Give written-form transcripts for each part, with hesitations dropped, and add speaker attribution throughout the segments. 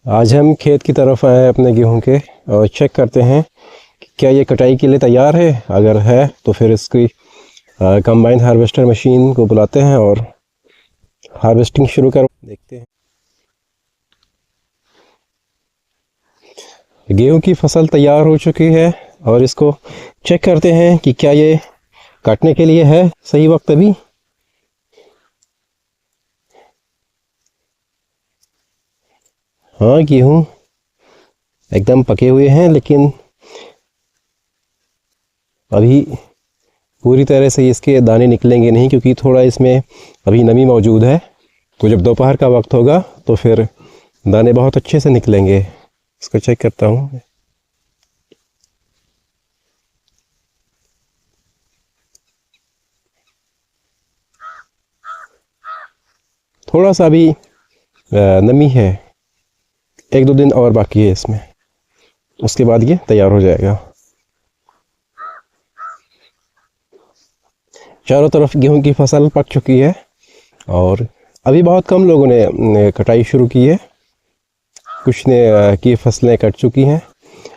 Speaker 1: आज हम खेत की तरफ आए हैं अपने गेहूं के और चेक करते हैं कि क्या ये कटाई के लिए तैयार है। अगर है तो फिर इसकी कंबाइन हार्वेस्टर मशीन को बुलाते हैं और हार्वेस्टिंग शुरू कर देखते हैं। गेहूं की फसल तैयार हो चुकी है और इसको चेक करते हैं कि क्या ये काटने के लिए है सही वक्त अभी। हाँ, गेहूं एकदम पके हुए हैं, लेकिन अभी पूरी तरह से इसके दाने निकलेंगे नहीं, क्योंकि थोड़ा इसमें अभी नमी मौजूद है। तो जब दोपहर का वक्त होगा तो फिर दाने बहुत अच्छे से निकलेंगे। इसको चेक करता हूँ। थोड़ा सा अभी नमी है, 1-2 दिन और बाकी है इसमें, उसके बाद ये तैयार हो जाएगा। चारों तरफ गेहूं की फसल पक चुकी है और अभी बहुत कम लोगों ने कटाई शुरू की है। कुछ ने की फसलें कट चुकी हैं,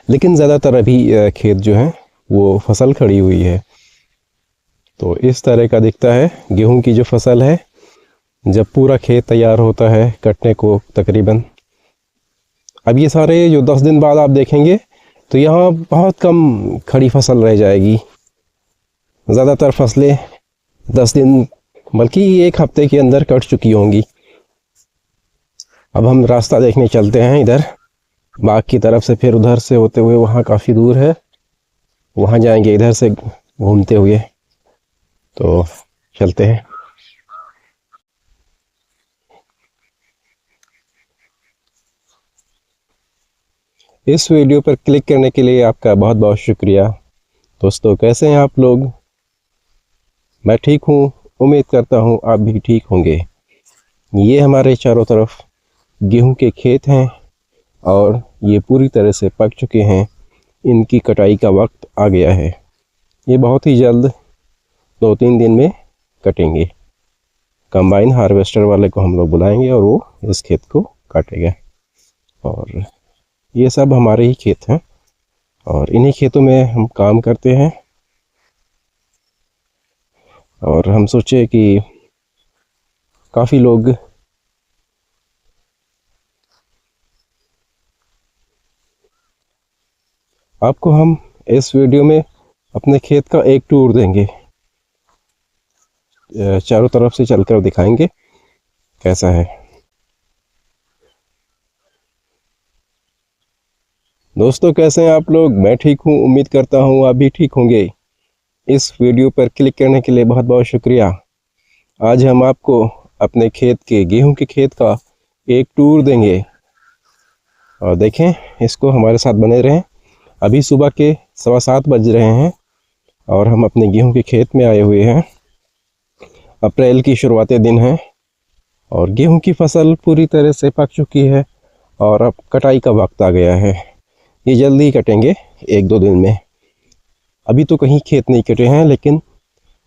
Speaker 1: लेकिन ज़्यादातर अभी खेत जो है वो फसल खड़ी हुई है। तो इस तरह का दिखता है गेहूं की जो फसल है जब पूरा खेत तैयार होता है कटने को। तकरीबन अब ये सारे जो 10 दिन बाद आप देखेंगे तो यहाँ बहुत कम खड़ी फसल रह जाएगी। ज़्यादातर फसलें 10 दिन बल्कि 1 हफ्ते के अंदर कट चुकी होंगी। अब हम रास्ता देखने चलते हैं इधर बाग की तरफ से, फिर उधर से होते हुए, वहाँ काफ़ी दूर है, वहाँ जाएंगे इधर से घूमते हुए। तो चलते हैं। इस वीडियो पर क्लिक करने के लिए आपका बहुत बहुत शुक्रिया। दोस्तों, कैसे हैं आप लोग? मैं ठीक हूँ, उम्मीद करता हूँ आप भी ठीक होंगे। ये हमारे चारों तरफ गेहूं के खेत हैं और ये पूरी तरह से पक चुके हैं। इनकी कटाई का वक्त आ गया है। ये बहुत ही जल्द 2-3 दिन में कटेंगे। कंबाइन हार्वेस्टर वाले को हम लोग बुलाएंगे और वो इस खेत को काटेगा। और ये सब हमारे ही खेत हैं और इन्हीं खेतों में हम काम करते हैं। और हम सोचे कि काफ़ी लोग आपको हम इस वीडियो में अपने खेत का एक टूर देंगे। चारों तरफ से चलकर दिखाएंगे कैसा है। दोस्तों, कैसे हैं आप लोग? मैं ठीक हूँ, उम्मीद करता हूँ आप भी ठीक होंगे। इस वीडियो पर क्लिक करने के लिए बहुत बहुत शुक्रिया। आज हम आपको अपने खेत के, गेहूं के खेत का एक टूर देंगे और देखें, इसको हमारे साथ बने रहें। अभी सुबह के 7:15 बज रहे हैं और हम अपने गेहूं के खेत में आए हुए हैं। अप्रैल की शुरुआती दिन है और गेहूं की फसल पूरी तरह से पक चुकी है और अब कटाई का वक्त आ गया है। ये जल्दी ही कटेंगे 1-2 दिन में। अभी तो कहीं खेत नहीं कटे हैं, लेकिन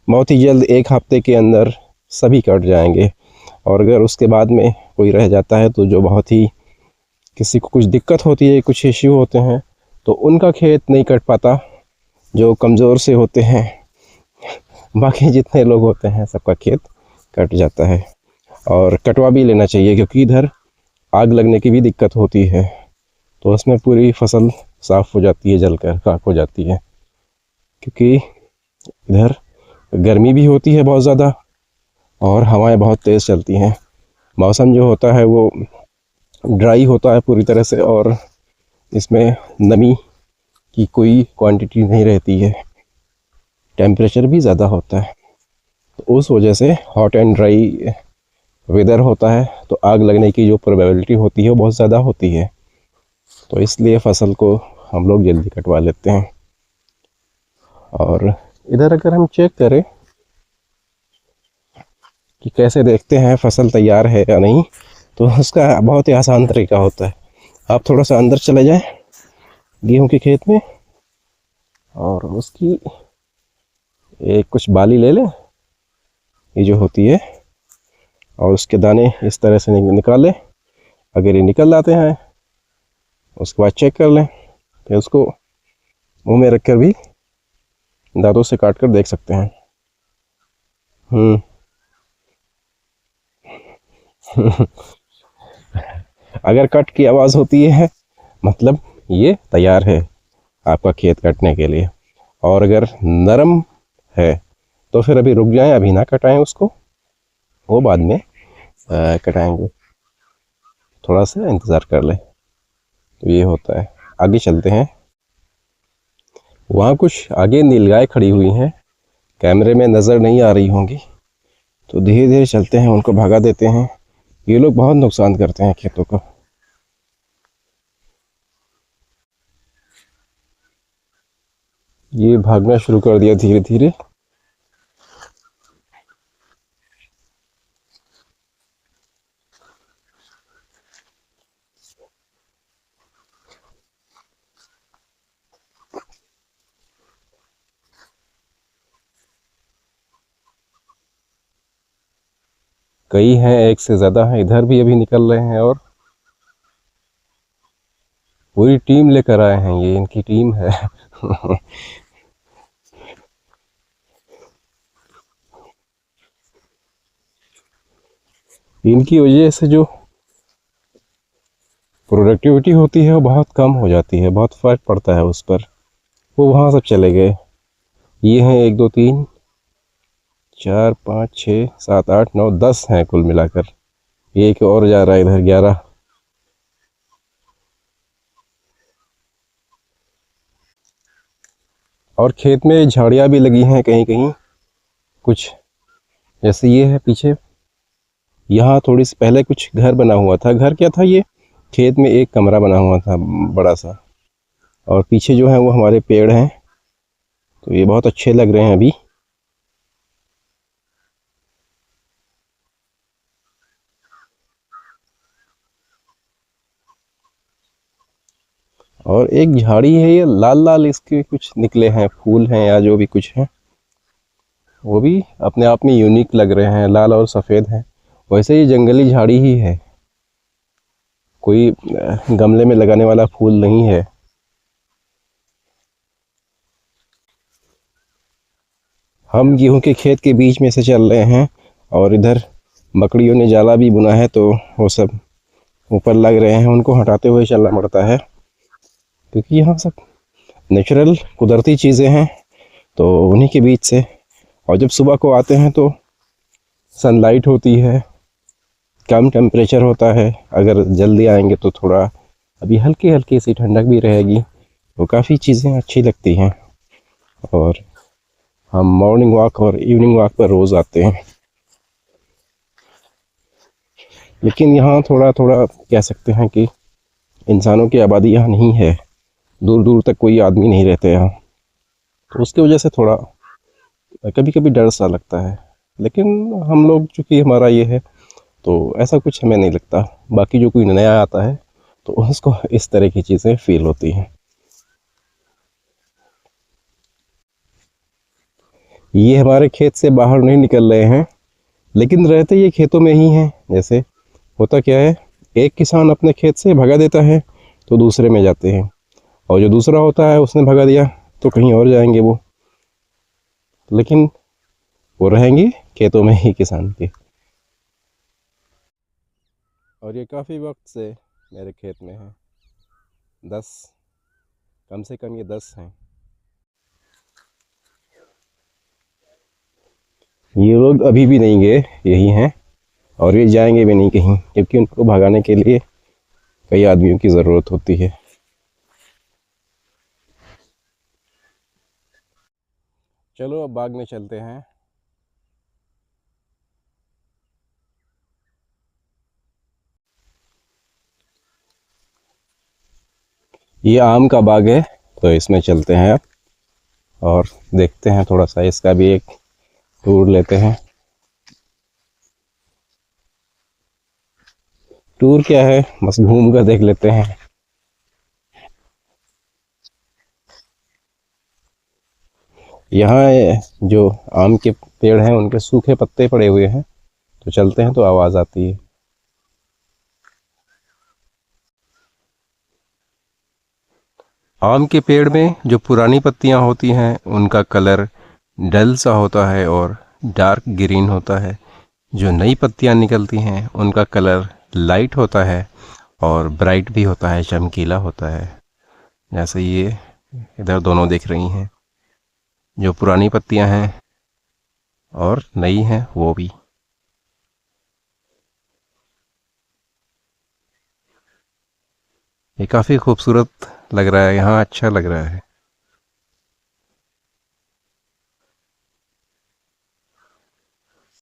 Speaker 1: बहुत ही जल्द 1 हफ्ते के अंदर सभी कट जाएंगे। और अगर उसके बाद में कोई रह जाता है तो जो बहुत ही किसी को कुछ दिक्कत होती है, कुछ इश्यू होते हैं, तो उनका खेत नहीं कट पाता, जो कमज़ोर से होते हैं। बाकी जितने लोग होते हैं सबका खेत कट जाता है। और कटवा भी लेना चाहिए, क्योंकि इधर आग लगने की भी दिक्कत होती है, तो उसमें पूरी फसल साफ़ हो जाती है, जलकर खाक हो जाती है। क्योंकि इधर गर्मी भी होती है बहुत ज़्यादा और हवाएं बहुत तेज़ चलती हैं। मौसम जो होता है वो ड्राई होता है पूरी तरह से और इसमें नमी की कोई क्वांटिटी नहीं रहती है। टेम्परेचर भी ज़्यादा होता है, तो उस वजह से हॉट एंड ड्राई वेदर होता है, तो आग लगने की जो प्रोबेबिलिटी होती है वो बहुत ज़्यादा होती है। तो इसलिए फसल को हम लोग जल्दी कटवा लेते हैं। और इधर अगर हम चेक करें कि कैसे देखते हैं फसल तैयार है या नहीं, तो उसका बहुत ही आसान तरीका होता है। आप थोड़ा सा अंदर चले जाएं गेहूं के खेत में और उसकी एक कुछ बाली ले लें, ये जो होती है, और उसके दाने इस तरह से निकालें। अगर ये निकल आते हैं उसके बाद चेक कर लें, फिर उसको मुंह में रखकर भी दांतों से काट कर देख सकते हैं। अगर कट की आवाज़ होती है मतलब ये तैयार है आपका खेत कटने के लिए। और अगर नरम है तो फिर अभी रुक जाएं, अभी ना कटाएं उसको, वो बाद में कटाएंगे। थोड़ा सा इंतज़ार कर लें। तो ये होता है। आगे चलते हैं। वहाँ कुछ आगे नीलगाय खड़ी हुई हैं, कैमरे में नज़र नहीं आ रही होंगी, तो धीरे धीरे चलते हैं, उनको भगा देते हैं। ये लोग बहुत नुकसान करते हैं खेतों को। ये भागना शुरू कर दिया धीरे धीरे। कई हैं, एक से ज़्यादा हैं, इधर भी अभी निकल रहे हैं और पूरी टीम लेकर आए हैं, ये इनकी टीम है। इनकी वजह से जो प्रोडक्टिविटी होती है वो बहुत कम हो जाती है, बहुत फ़र्क पड़ता है उस पर। वो वहाँ सब चले गए। ये हैं 1 2 3 4 5 6 7 8 9 10 हैं कुल मिलाकर। ये एक और जा रहा है इधर 11। और खेत में झाड़ियाँ भी लगी हैं कहीं कहीं कुछ, जैसे ये है पीछे। यहाँ थोड़ी सी पहले कुछ घर बना हुआ था। घर क्या था ये, खेत में एक कमरा बना हुआ था बड़ा सा। और पीछे जो है वो हमारे पेड़ हैं, तो ये बहुत अच्छे लग रहे हैं अभी। और एक झाड़ी है, ये लाल लाल इसके कुछ निकले हैं, फूल हैं या जो भी कुछ है, वो भी अपने आप में यूनिक लग रहे हैं, लाल और सफ़ेद हैं। वैसे ये जंगली झाड़ी ही है, कोई गमले में लगाने वाला फूल नहीं है। हम गेहूं के खेत के बीच में से चल रहे हैं और इधर मकड़ियों ने जाला भी बुना है, तो वो सब ऊपर लग रहे हैं, उनको हटाते हुए चलना पड़ता है क्योंकि यहाँ सब नेचुरल कुदरती चीज़ें हैं, तो उन्हीं के बीच से। और जब सुबह को आते हैं तो सनलाइट होती है, कम टेम्परेचर होता है। अगर जल्दी आएंगे तो थोड़ा अभी हल्की हल्की सी ठंडक भी रहेगी, तो काफ़ी चीज़ें अच्छी लगती हैं। और हम मॉर्निंग वॉक और इवनिंग वॉक पर रोज़ आते हैं। लेकिन यहाँ थोड़ा थोड़ा कह सकते हैं कि इंसानों की आबादी यहाँ नहीं है, दूर दूर तक कोई आदमी नहीं रहते यहाँ, तो उसकी वजह से थोड़ा कभी कभी डर सा लगता है। लेकिन हम लोग चूँकि हमारा ये है, तो ऐसा कुछ हमें नहीं लगता। बाकी जो कोई नया आता है तो उसको इस तरह की चीज़ें फील होती हैं। ये हमारे खेत से बाहर नहीं निकल रहे हैं, लेकिन रहते ये खेतों में ही हैं। जैसे होता क्या है, एक किसान अपने खेत से भगा देता है तो दूसरे में जाते हैं, और जो दूसरा होता है उसने भगा दिया तो कहीं और जाएंगे वो, लेकिन वो रहेंगे खेतों में ही किसान के। और ये काफ़ी वक्त से मेरे खेत में है, 10, कम से कम ये 10 हैं। ये लोग अभी भी नहीं गए, यही हैं, और ये जाएंगे भी नहीं कहीं, क्योंकि उनको भगाने के लिए कई आदमियों की ज़रूरत होती है। चलो अब बाग में चलते हैं। ये आम का बाग है, तो इसमें चलते हैं अब और देखते हैं, थोड़ा सा इसका भी एक टूर लेते हैं। टूर क्या है, बस घूम कर देख लेते हैं। यहाँ जो आम के पेड़ हैं उन पे सूखे पत्ते पड़े हुए हैं, तो चलते हैं तो आवाज़ आती है। आम के पेड़ में जो पुरानी पत्तियां होती हैं उनका कलर डल सा होता है और डार्क ग्रीन होता है। जो नई पत्तियां निकलती हैं उनका कलर लाइट होता है और ब्राइट भी होता है, चमकीला होता है। जैसे ये इधर दोनों दिख रही हैं, जो पुरानी पत्तियां हैं और नई हैं वो भी। ये काफ़ी खूबसूरत लग रहा है, यहाँ अच्छा लग रहा है।